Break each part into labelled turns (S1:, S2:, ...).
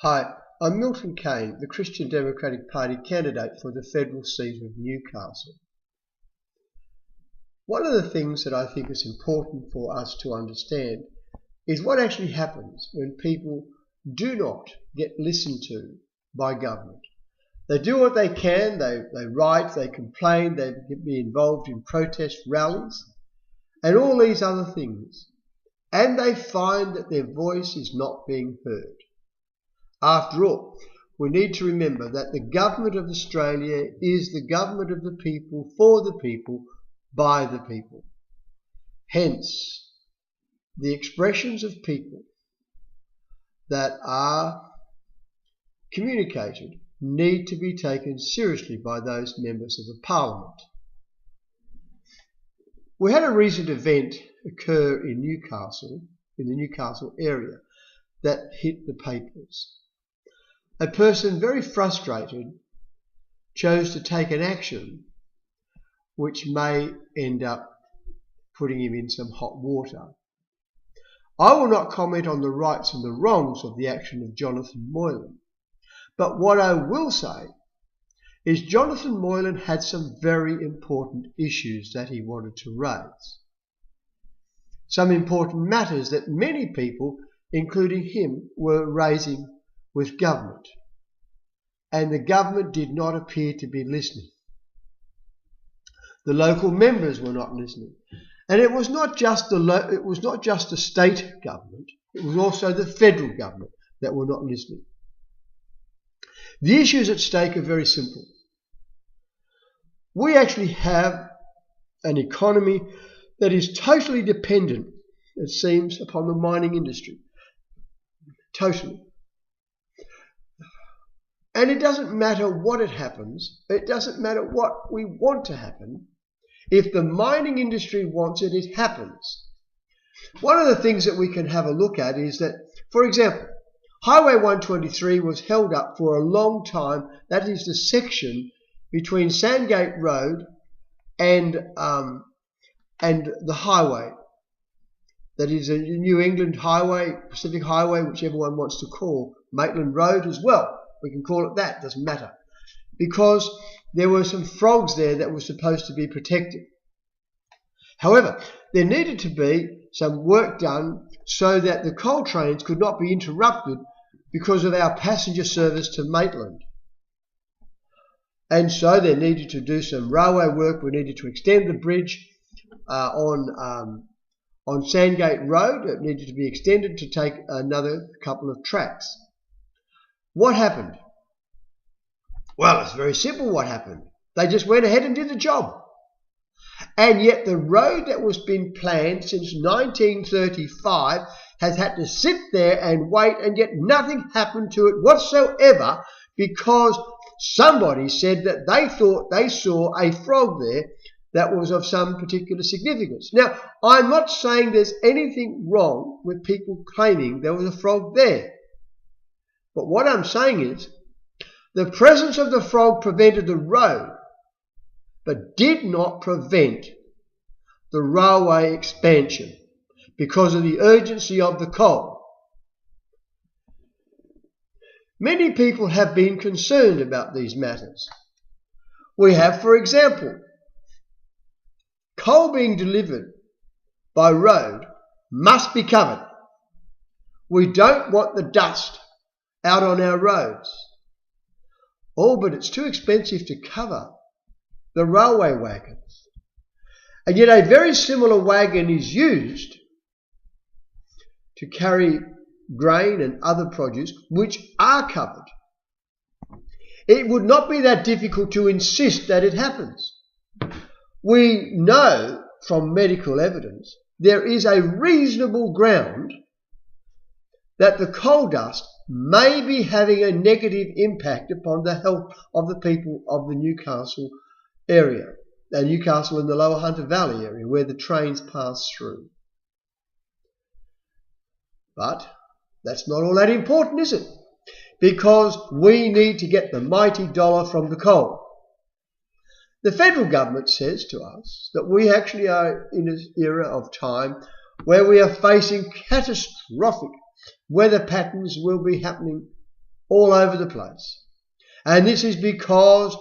S1: Hi, I'm Milton Kane, the Christian Democratic Party candidate for the federal seat of Newcastle. One of the things that I think is important for us to understand is what actually happens when people do not get listened to by government. They do what they can, they write, they complain, they be involved in protest rallies and all these other things, and they find that their voice is not being heard. After all, we need to remember that the government of Australia is the government of the people, for the people, by the people. Hence, the expressions of people that are communicated need to be taken seriously by those members of the Parliament. We had a recent event occur in Newcastle, in the Newcastle area, that hit the papers. A person very frustrated chose to take an action which may end up putting him in some hot water. I will not comment on the rights and the wrongs of the action of Jonathan Moylan, but what I will say is Jonathan Moylan had some very important issues that he wanted to raise. Some important matters that many people, including him, were raising with government, and the government did not appear to be listening. The local members were not listening, and it was not just the state government, it was also the federal government that were not listening. The issues at stake are very simple. We actually have an economy that is totally dependent, it seems, upon the mining industry. Totally. And it doesn't matter what it happens, it doesn't matter what we want to happen. If the mining industry wants it, it happens. One of the things that we can have a look at is that, for example, Highway 123 was held up for a long time. That is the section between Sandgate Road and the highway. That is a New England Highway, Pacific Highway, whichever one wants to call, Maitland Road as well. We can call it that, doesn't matter. Because there were some frogs there that were supposed to be protected. However, there needed to be some work done so that the coal trains could not be interrupted because of our passenger service to Maitland. And so they needed to do some railway work. We needed to extend the bridge on Sandgate Road. It needed to be extended to take another couple of tracks. What happened? Well, it's very simple what happened. They just went ahead and did the job. And yet the road that was been planned since 1935 has had to sit there and wait, and yet nothing happened to it whatsoever because somebody said that they thought they saw a frog there that was of some particular significance. Now, I'm not saying there's anything wrong with people claiming there was a frog there. But what I'm saying is, the presence of the frog prevented the road, but did not prevent the railway expansion because of the urgency of the coal. Many people have been concerned about these matters. We have, for example, coal being delivered by road must be covered. We don't want the dust out on our roads. Oh, but it's too expensive to cover the railway wagons. And yet a very similar wagon is used to carry grain and other produce which are covered. It would not be that difficult to insist that it happens. We know from medical evidence there is a reasonable ground that the coal dust may be having a negative impact upon the health of the people of the Newcastle area, Newcastle and the Lower Hunter Valley area where the trains pass through. But that's not all that important, is it? Because we need to get the mighty dollar from the coal. The federal government says to us that we actually are in an era of time where we are facing catastrophic weather patterns will be happening all over the place. And this is because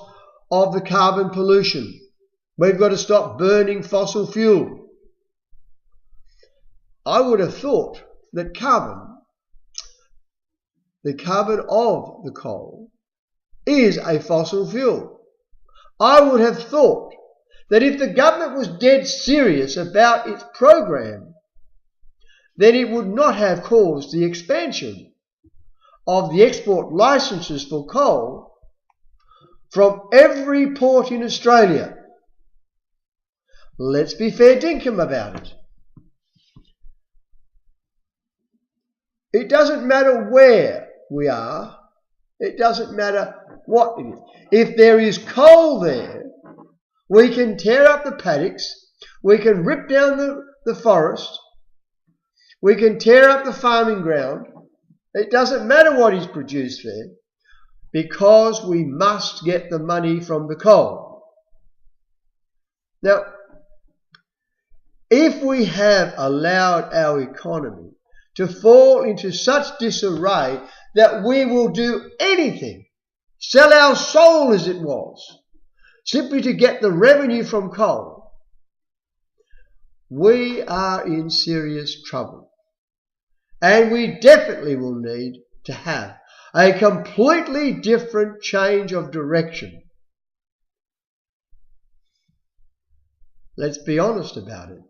S1: of the carbon pollution. We've got to stop burning fossil fuel. I would have thought that the carbon of the coal, is a fossil fuel. I would have thought that if the government was dead serious about its program, then it would not have caused the expansion of the export licenses for coal from every port in Australia. Let's be fair dinkum about it. It doesn't matter where we are. It doesn't matter what it is. If there is coal there, we can tear up the paddocks, we can rip down the forest, we can tear up the farming ground. It doesn't matter what is produced there, because we must get the money from the coal. Now, if we have allowed our economy to fall into such disarray that we will do anything, sell our soul as it was, simply to get the revenue from coal, we are in serious trouble. And we definitely will need to have a completely different change of direction. Let's be honest about it.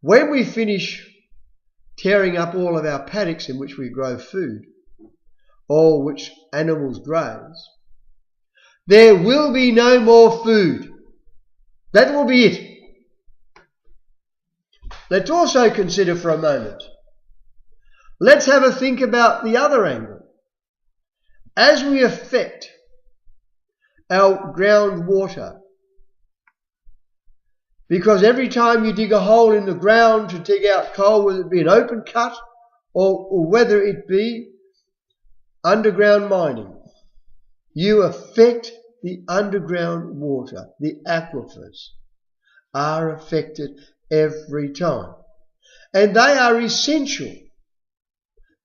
S1: When we finish tearing up all of our paddocks in which we grow food, or which animals graze, there will be no more food. That will be it. Let's also consider for a moment, let's have a think about the other angle. As we affect our groundwater, because every time you dig a hole in the ground to dig out coal, whether it be an open cut or whether it be underground mining, you affect the underground water. The aquifers are affected every time. And they are essential.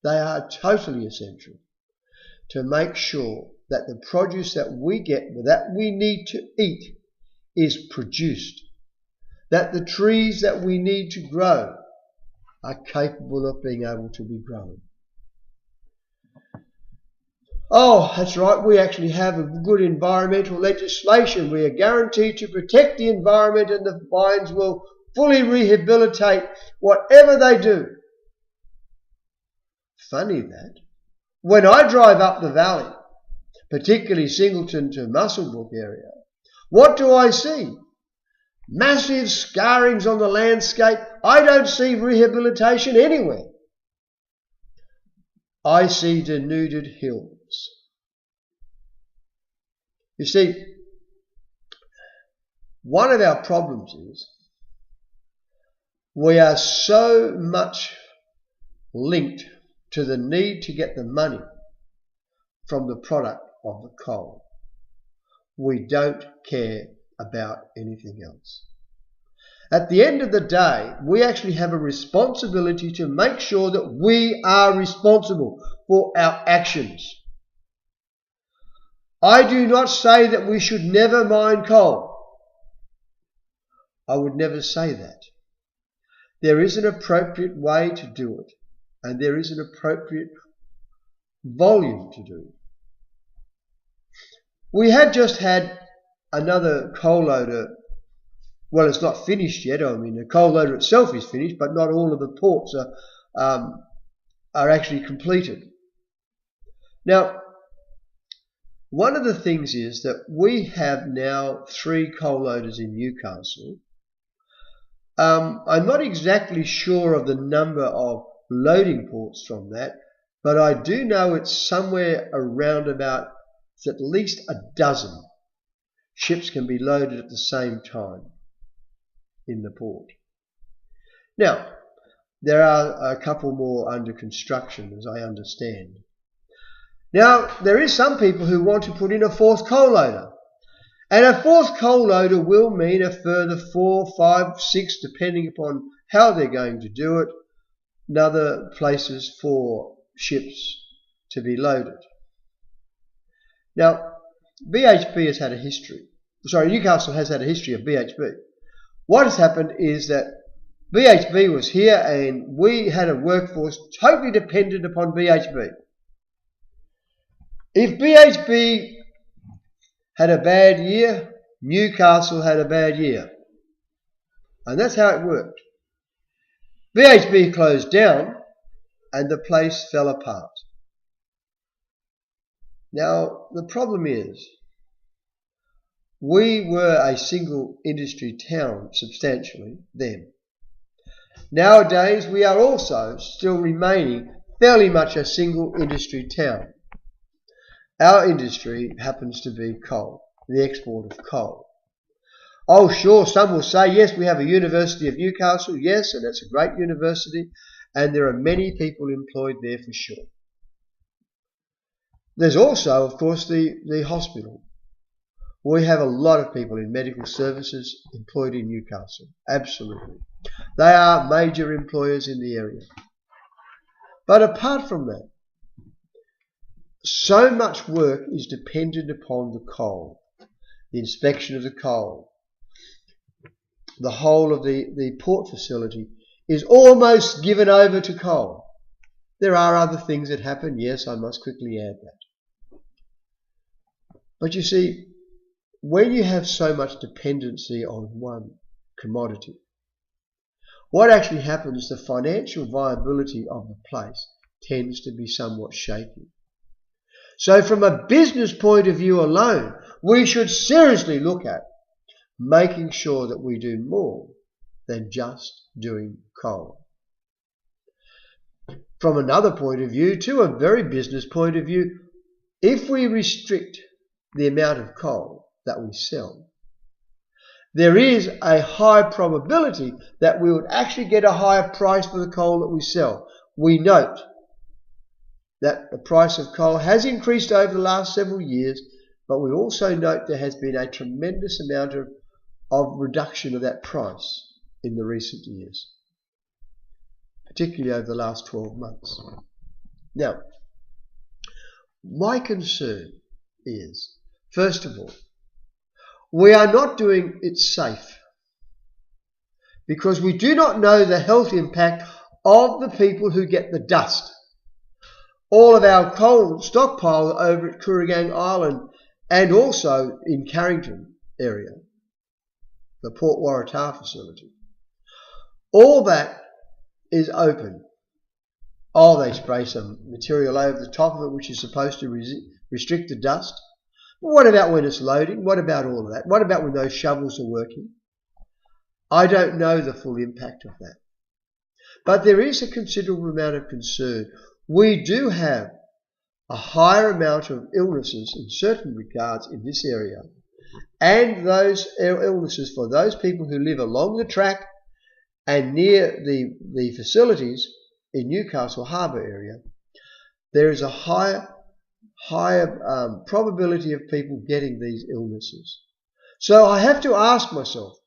S1: They are totally essential to make sure that the produce that we get, that we need to eat, is produced. That the trees that we need to grow are capable of being able to be grown. Oh, that's right, we actually have a good environmental legislation. We are guaranteed to protect the environment, and the mines will fully rehabilitate whatever they do. Funny that. When I drive up the valley, particularly Singleton to Muswellbrook area, what do I see? Massive scarrings on the landscape. I don't see rehabilitation anywhere. I see denuded hills. You see, one of our problems is we are so much linked to the need to get the money from the product of the coal. We don't care about anything else. At the end of the day, we actually have a responsibility to make sure that we are responsible for our actions. I do not say that we should never mine coal. I would never say that. There is an appropriate way to do it, and there is an appropriate volume to do it. We had just had another coal loader. Well, it's not finished yet. I mean, the coal loader itself is finished, but not all of the ports are actually completed. Now, one of the things is that we have now 3 coal loaders in Newcastle. I'm not exactly sure of the number of loading ports from that, but I do know it's somewhere around about, it's at least a dozen ships can be loaded at the same time in the port. Now, there are a couple more under construction, as I understand. Now, there is some people who want to put in a 4th coal loader. And a 4th coal loader will mean a further 4, 5, 6, depending upon how they're going to do it, and other places for ships to be loaded. Now, BHP has had a history. Newcastle has had a history of BHP. What has happened is that BHP was here and we had a workforce totally dependent upon BHP. If BHP had a bad year, Newcastle had a bad year. And that's how it worked. BHP closed down and the place fell apart. Now, the problem is, we were a single industry town substantially then. Nowadays, we are also still remaining fairly much a single industry town. Our industry happens to be coal, the export of coal. Oh, sure, some will say, yes, we have a University of Newcastle, yes, and it's a great university, and there are many people employed there for sure. There's also, of course, the hospital. We have a lot of people in medical services employed in Newcastle, absolutely. They are major employers in the area. But apart from that, so much work is dependent upon the coal, the inspection of the coal. The whole of the port facility is almost given over to coal. There are other things that happen, yes, I must quickly add that. But you see, when you have so much dependency on one commodity, what actually happens, the financial viability of the place tends to be somewhat shaky. So from a business point of view alone, we should seriously look at making sure that we do more than just doing coal. From another point of view, to a very business point of view, if we restrict the amount of coal that we sell, there is a high probability that we would actually get a higher price for the coal that we sell. We note that the price of coal has increased over the last several years, but we also note there has been a tremendous amount of reduction of that price in the recent years, particularly over the last 12 months. Now, my concern is, first of all, we are not doing it safe because we do not know the health impact of the people who get the dust. All of our coal stockpile over at Kooragang Island and also in Carrington area, the Port Waratah facility, all that is open. Oh, they spray some material over the top of it which is supposed to restrict the dust. What about when it's loading? What about all of that? What about when those shovels are working? I don't know the full impact of that. But there is a considerable amount of concern. We do have a higher amount of illnesses in certain regards in this area, and those illnesses for those people who live along the track and near the facilities in Newcastle Harbour area, there is a higher probability of people getting these illnesses. So I have to ask myself,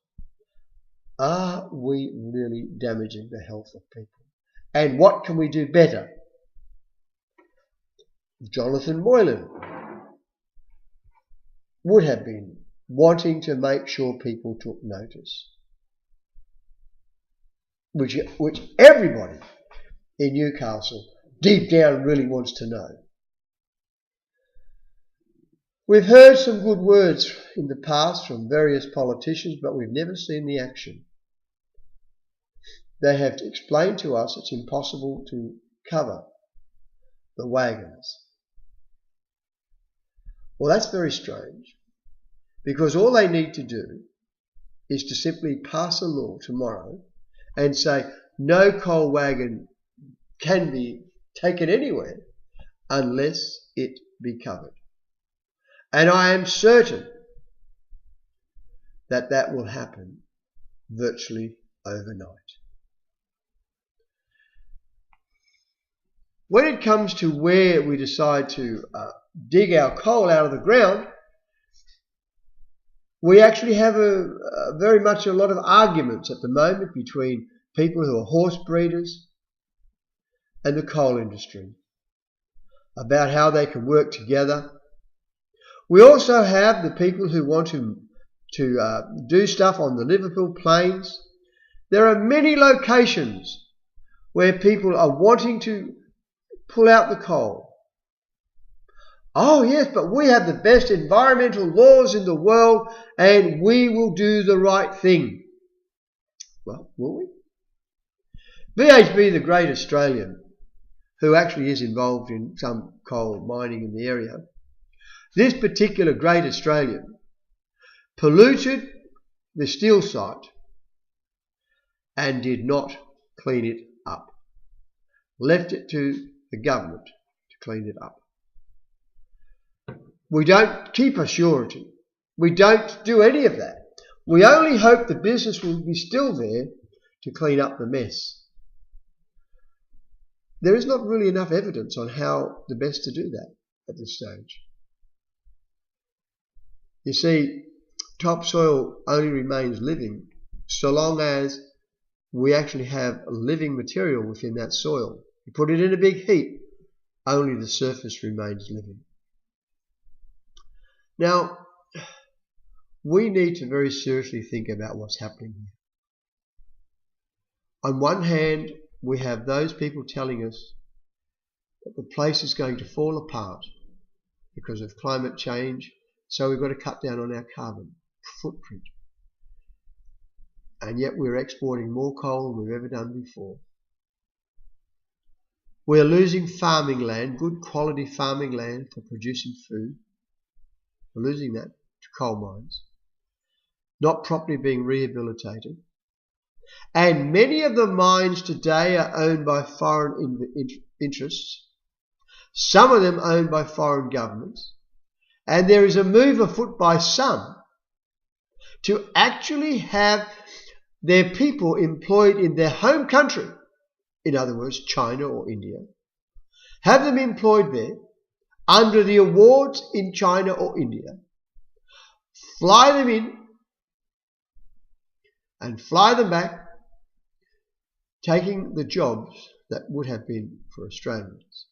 S1: are we really damaging the health of people? And what can we do better? Jonathan Moylan would have been wanting to make sure people took notice, which everybody in Newcastle deep down really wants to know. We've heard some good words in the past from various politicians, but we've never seen the action. They have explained to us it's impossible to cover the wagons. Well, that's very strange, because all they need to do is to simply pass a law tomorrow and say no coal wagon can be taken anywhere unless it be covered. And I am certain that that will happen virtually overnight. When it comes to where we decide to dig our coal out of the ground, we actually have very much a lot of arguments at the moment between people who are horse breeders and the coal industry. about how they can work together. We also have the people who want to do stuff on the Liverpool Plains. There are many locations where people are wanting to pull out the coal. Oh yes, but we have the best environmental laws in the world and we will do the right thing. Well, will we? BHP, the great Australian, who actually is involved in some coal mining in the area, this particular great Australian polluted the steel site and did not clean it up. Left it to the government to clean it up. We don't keep a surety. We don't do any of that. We only hope the business will be still there to clean up the mess. There is not really enough evidence on how the best to do that at this stage. You see, topsoil only remains living so long as we actually have living material within that soil. You put it in a big heap, only the surface remains living. Now, we need to very seriously think about what's happening here. On one hand, we have those people telling us that the place is going to fall apart because of climate change, so we've got to cut down on our carbon footprint. And yet we're exporting more coal than we've ever done before. We're losing farming land, good quality farming land for producing food. We're losing that to coal mines, not properly being rehabilitated. And many of the mines today are owned by foreign interests, some of them owned by foreign governments, and there is a move afoot by some to actually have their people employed in their home country, in other words, China or India, have them employed there under the awards in China or India, fly them in and fly them back, taking the jobs that would have been for Australians.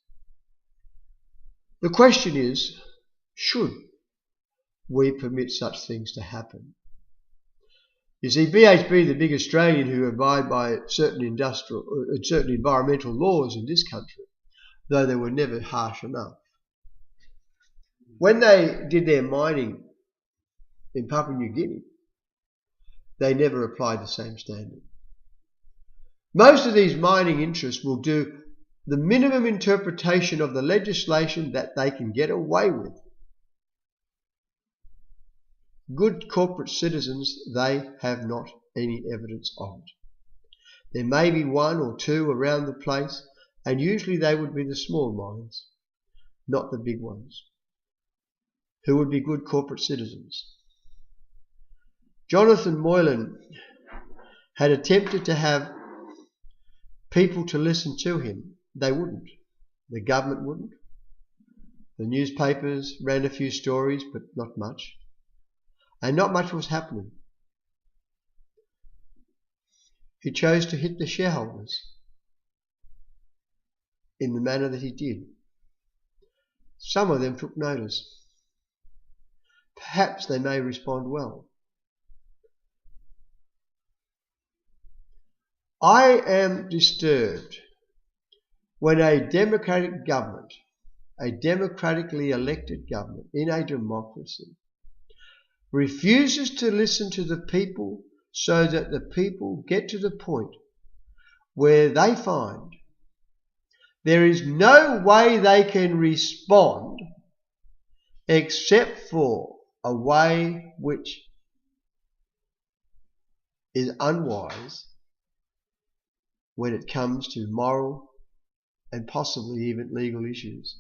S1: The question is, should we permit such things to happen? You see, BHP, the big Australian who abide by certain environmental laws in this country, though they were never harsh enough, when they did their mining in Papua New Guinea, they never applied the same standard. Most of these mining interests will do the minimum interpretation of the legislation that they can get away with. Good corporate citizens, they have not any evidence of it. There may be one or two around the place, and usually they would be the small mines, not the big ones, who would be good corporate citizens. Jonathan Moylan had attempted to have people to listen to him. They wouldn't. The government wouldn't. The newspapers ran a few stories, but not much. And not much was happening. He chose to hit the shareholders in the manner that he did. Some of them took notice. Perhaps they may respond well. I am disturbed when a democratic government, a democratically elected government in a democracy, refuses to listen to the people so that the people get to the point where they find there is no way they can respond except for a way which is unwise when it comes to moral and possibly even legal issues.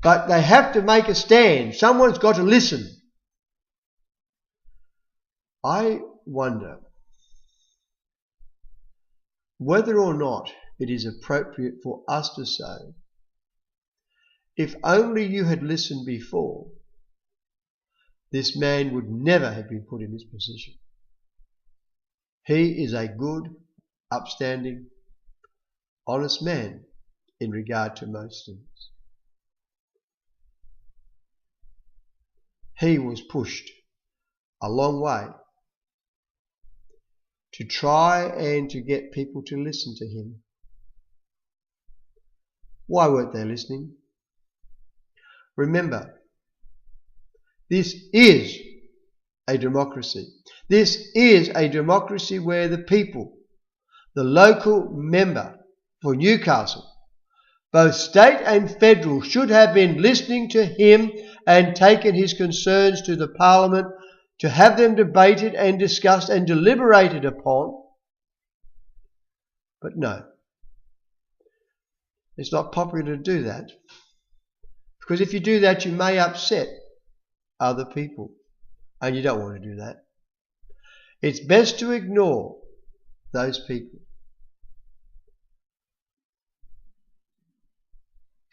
S1: But they have to make a stand. Someone's got to listen. I wonder whether or not it is appropriate for us to say, if only you had listened before, this man would never have been put in this position. He is a good, upstanding, honest man in regard to most things. he was pushed a long way to try and to get people to listen to him. Why weren't they listening? Remember, this is a democracy. This is a democracy where the people, the local member for Newcastle, both state and federal, should have been listening to him and taken his concerns to the Parliament to have them debated and discussed and deliberated upon. But no, it's not popular to do that. Because if you do that, you may upset other people. And you don't want to do that. It's best to ignore those people.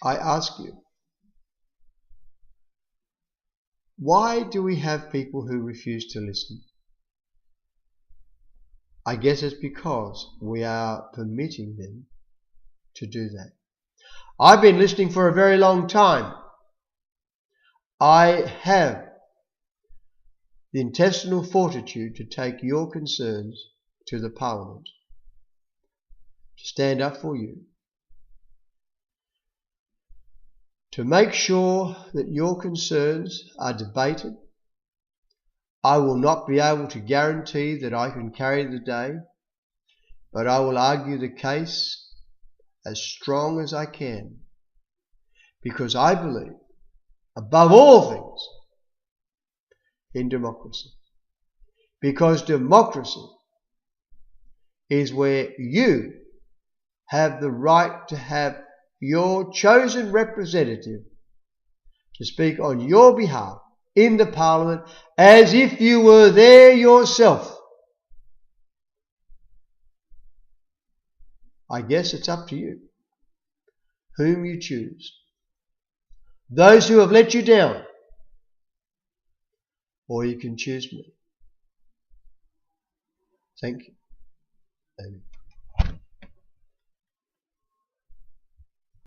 S1: I ask you, why do we have people who refuse to listen? I guess it's because we are permitting them to do that. I've been listening for a very long time. I have the intestinal fortitude to take your concerns to the Parliament, to stand up for you, to make sure that your concerns are debated. I will not be able to guarantee that I can carry the day, but I will argue the case as strong as I can, because I believe, above all things, in democracy. Because democracy is where you have the right to have your chosen representative to speak on your behalf in the Parliament as if you were there yourself. I guess it's up to you whom you choose. Those who have let you down, or you can choose me. Thank you. Amen.